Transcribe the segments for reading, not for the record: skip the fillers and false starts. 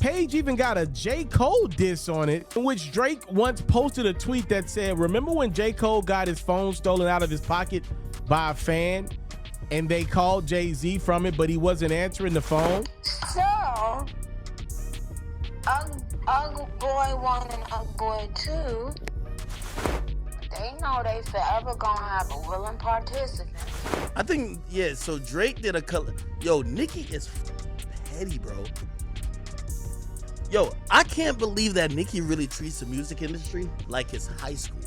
page even got a J. Cole diss on it, in which Drake once posted a tweet that said, remember when J. Cole got his phone stolen out of his pocket by a fan and they called Jay-Z from it, but he wasn't answering the phone? So, Ugly Boy 1 and Ugly Boy 2, they know they forever gonna have a willing participant. I think, yeah, so Drake did a color. Yo, Nicki is petty, bro. Yo, I can't believe that Nicki really treats the music industry like it's high school.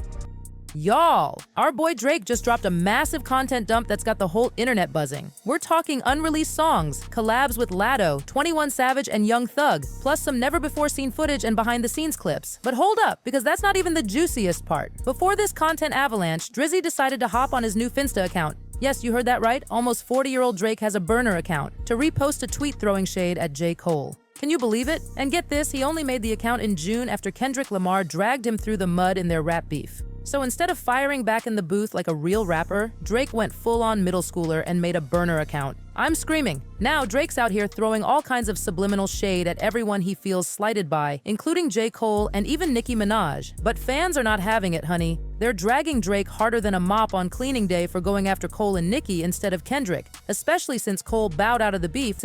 Y'all, our boy Drake just dropped a massive content dump that's got the whole internet buzzing. We're talking unreleased songs, collabs with Latto, 21 Savage, and Young Thug, plus some never-before-seen footage and behind-the-scenes clips. But hold up, because that's not even the juiciest part. Before this content avalanche, Drizzy decided to hop on his new Finsta account. Yes, you heard that right, almost 40-year-old Drake has a burner account, to repost a tweet throwing shade at J. Cole. Can you believe it? And get this, he only made the account in June after Kendrick Lamar dragged him through the mud in their rap beef. So instead of firing back in the booth like a real rapper, Drake went full-on middle schooler and made a burner account. I'm screaming. Now Drake's out here throwing all kinds of subliminal shade at everyone he feels slighted by, including J. Cole and even Nicki Minaj. But fans are not having it, honey. They're dragging Drake harder than a mop on cleaning day for going after Cole and Nicki instead of Kendrick, especially since Cole bowed out of the beef.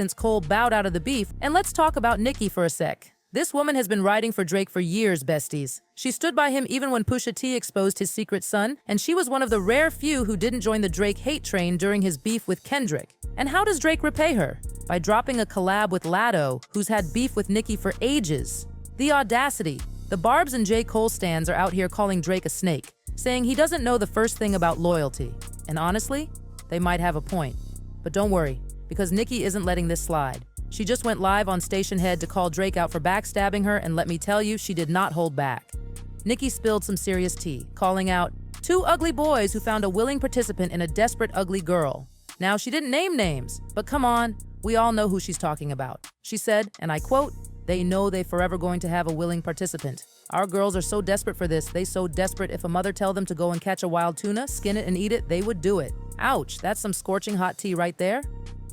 And let's talk about Nicki for a sec. This woman has been riding for Drake for years, besties. She stood by him even when Pusha T exposed his secret son, and she was one of the rare few who didn't join the Drake hate train during his beef with Kendrick. And how does Drake repay her? By dropping a collab with Latto, who's had beef with Nicki for ages. The audacity. The Barbs and J. Cole stans are out here calling Drake a snake, saying he doesn't know the first thing about loyalty. And honestly, they might have a point. But don't worry, because Nicki isn't letting this slide. She just went live on Station Head to call Drake out for backstabbing her, and let me tell you, she did not hold back. Nicki spilled some serious tea, calling out, "Two ugly boys who found a willing participant in a desperate ugly girl." Now, she didn't name names, but come on, we all know who she's talking about. She said, and I quote, "They know they forever going to have a willing participant. Our girls are so desperate for this, they so desperate if a mother tell them to go and catch a wild tuna, skin it and eat it, they would do it." Ouch, that's some scorching hot tea right there.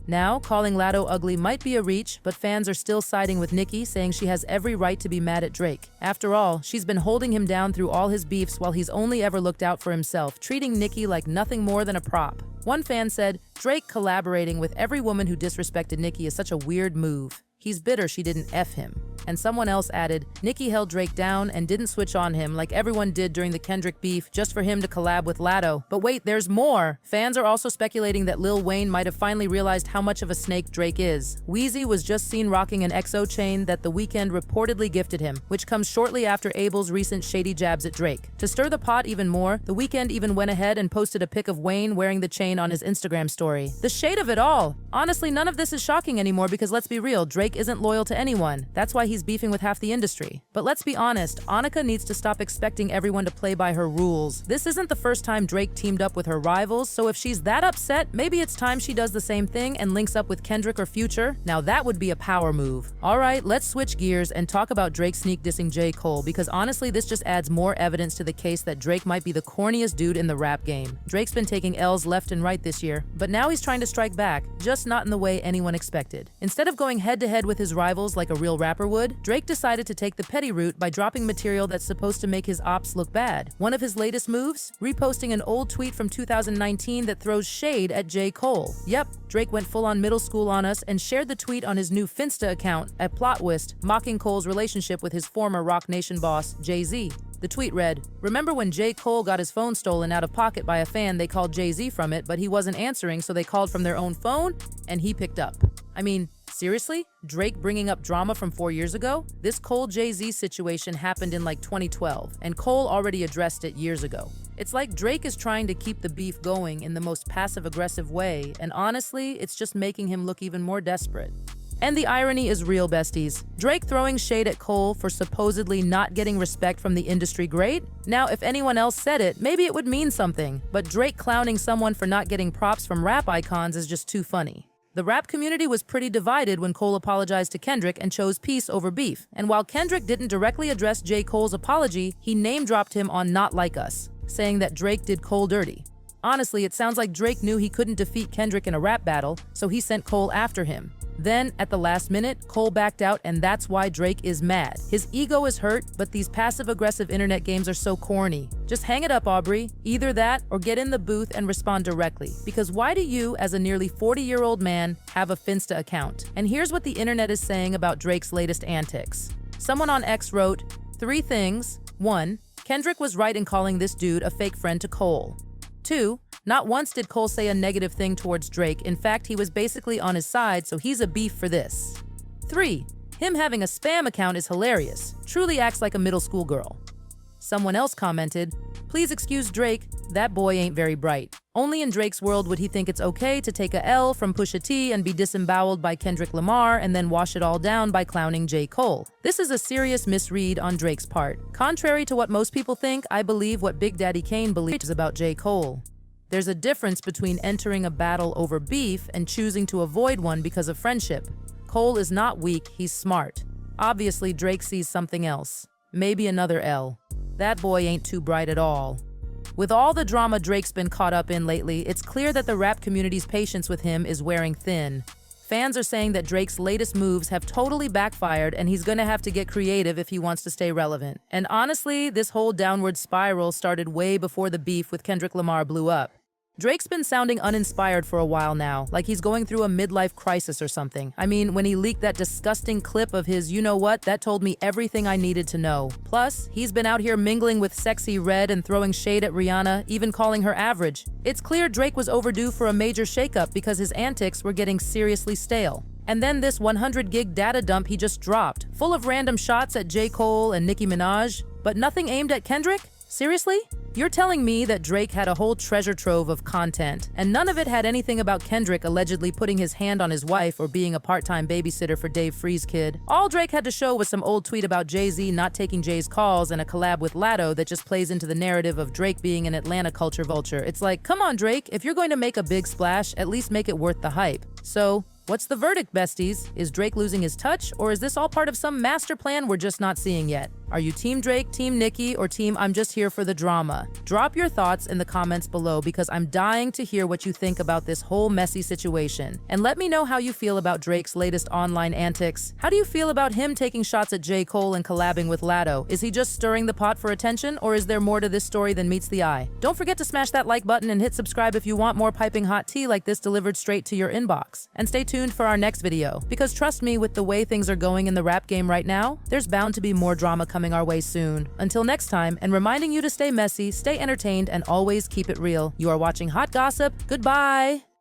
Now, calling Latto ugly might be a reach, but fans are still siding with Nicki, saying she has every right to be mad at Drake. After all, she's been holding him down through all his beefs while he's only ever looked out for himself, treating Nicki like nothing more than a prop. One fan said, "Drake collaborating with every woman who disrespected Nicki is such a weird move. He's bitter she didn't F him." And someone else added, "Nicki held Drake down and didn't switch on him like everyone did during the Kendrick beef just for him to collab with Latto." But wait, there's more! Fans are also speculating that Lil Wayne might have finally realized how much of a snake Drake is. Weezy was just seen rocking an XO chain that The Weeknd reportedly gifted him, which comes shortly after Abel's recent shady jabs at Drake. To stir the pot even more, The Weeknd even went ahead and posted a pic of Wayne wearing the chain on his Instagram story. The shade of it all! Honestly, none of this is shocking anymore because let's be real, Drake isn't loyal to anyone. That's why he's beefing with half the industry. But let's be honest, Annika needs to stop expecting everyone to play by her rules. This isn't the first time Drake teamed up with her rivals, so if she's that upset, maybe it's time she does the same thing and links up with Kendrick or Future. Now that would be a power move. Alright, let's switch gears and talk about Drake sneak dissing J. Cole, because honestly this just adds more evidence to the case that Drake might be the corniest dude in the rap game. Drake's been taking L's left and right this year, but now he's trying to strike back, just not in the way anyone expected. Instead of going head-to-head with his rivals like a real rapper would, Drake decided to take the petty route by dropping material that's supposed to make his ops look bad. One of his latest moves? Reposting an old tweet from 2019 that throws shade at J. Cole. Yep, Drake went full-on middle school on us and shared the tweet on his new Finsta account at Plot Twist, mocking Cole's relationship with his former Roc Nation boss, Jay-Z. The tweet read, "Remember when J. Cole got his phone stolen out of pocket by a fan, they called Jay-Z from it, but he wasn't answering, so they called from their own phone, and he picked up." I mean, seriously? Drake bringing up drama from 4 years ago? This Cole Jay-Z situation happened in like 2012, and Cole already addressed it years ago. It's like Drake is trying to keep the beef going in the most passive-aggressive way, and honestly, it's just making him look even more desperate. And the irony is real, besties. Drake throwing shade at Cole for supposedly not getting respect from the industry great? Now, if anyone else said it, maybe it would mean something, but Drake clowning someone for not getting props from rap icons is just too funny. The rap community was pretty divided when Cole apologized to Kendrick and chose peace over beef. And while Kendrick didn't directly address J. Cole's apology, he name-dropped him on Not Like Us, saying that Drake did Cole dirty. Honestly, it sounds like Drake knew he couldn't defeat Kendrick in a rap battle, so he sent Cole after him. Then, at the last minute, Cole backed out, and that's why Drake is mad. His ego is hurt, but these passive-aggressive internet games are so corny. Just hang it up, Aubrey. Either that, or get in the booth and respond directly. Because why do you, as a nearly 40-year-old man, have a Finsta account? And here's what the internet is saying about Drake's latest antics. Someone on X wrote, 3 things. 1. Kendrick was right in calling this dude a fake friend to Cole. 2. Not once did Cole say a negative thing towards Drake. In fact, he was basically on his side, so he's a beef for this. 3. Him having a spam account is hilarious. Truly acts like a middle school girl. Someone else commented, please excuse Drake, that boy ain't very bright. Only in Drake's world would he think it's okay to take a L from Pusha T and be disemboweled by Kendrick Lamar and then wash it all down by clowning J. Cole. This is a serious misread on Drake's part. Contrary to what most people think, I believe what Big Daddy Kane believes about J. Cole. There's a difference between entering a battle over beef and choosing to avoid one because of friendship. Cole is not weak, he's smart. Obviously, Drake sees something else. Maybe another L. That boy ain't too bright at all. With all the drama Drake's been caught up in lately, it's clear that the rap community's patience with him is wearing thin. Fans are saying that Drake's latest moves have totally backfired and he's gonna have to get creative if he wants to stay relevant. And honestly, this whole downward spiral started way before the beef with Kendrick Lamar blew up. Drake's been sounding uninspired for a while now, like he's going through a midlife crisis or something. I mean, when he leaked that disgusting clip of his you know what, that told me everything I needed to know. Plus, he's been out here mingling with Sexy Red and throwing shade at Rihanna, even calling her average. It's clear Drake was overdue for a major shakeup because his antics were getting seriously stale. And then this 100 gig data dump he just dropped, full of random shots at J. Cole and Nicki Minaj, but nothing aimed at Kendrick? Seriously? You're telling me that Drake had a whole treasure trove of content, and none of it had anything about Kendrick allegedly putting his hand on his wife or being a part-time babysitter for Dave Free's kid? All Drake had to show was some old tweet about Jay-Z not taking Jay's calls and a collab with Latto that just plays into the narrative of Drake being an Atlanta culture vulture. It's like, come on, Drake, if you're going to make a big splash, at least make it worth the hype. So, what's the verdict, besties? Is Drake losing his touch, or is this all part of some master plan we're just not seeing yet? Are you Team Drake, Team Nicki, or Team I'm just here for the drama? Drop your thoughts in the comments below because I'm dying to hear what you think about this whole messy situation. And let me know how you feel about Drake's latest online antics. How do you feel about him taking shots at J. Cole and collabing with Latto? Is he just stirring the pot for attention, or is there more to this story than meets the eye? Don't forget to smash that like button and hit subscribe if you want more piping hot tea like this delivered straight to your inbox. And stay tuned for our next video, because trust me, with the way things are going in the rap game right now, there's bound to be more drama coming our way soon. Until next time, and reminding you to stay messy, stay entertained, and always keep it real. You are watching Hot Gossip. Goodbye!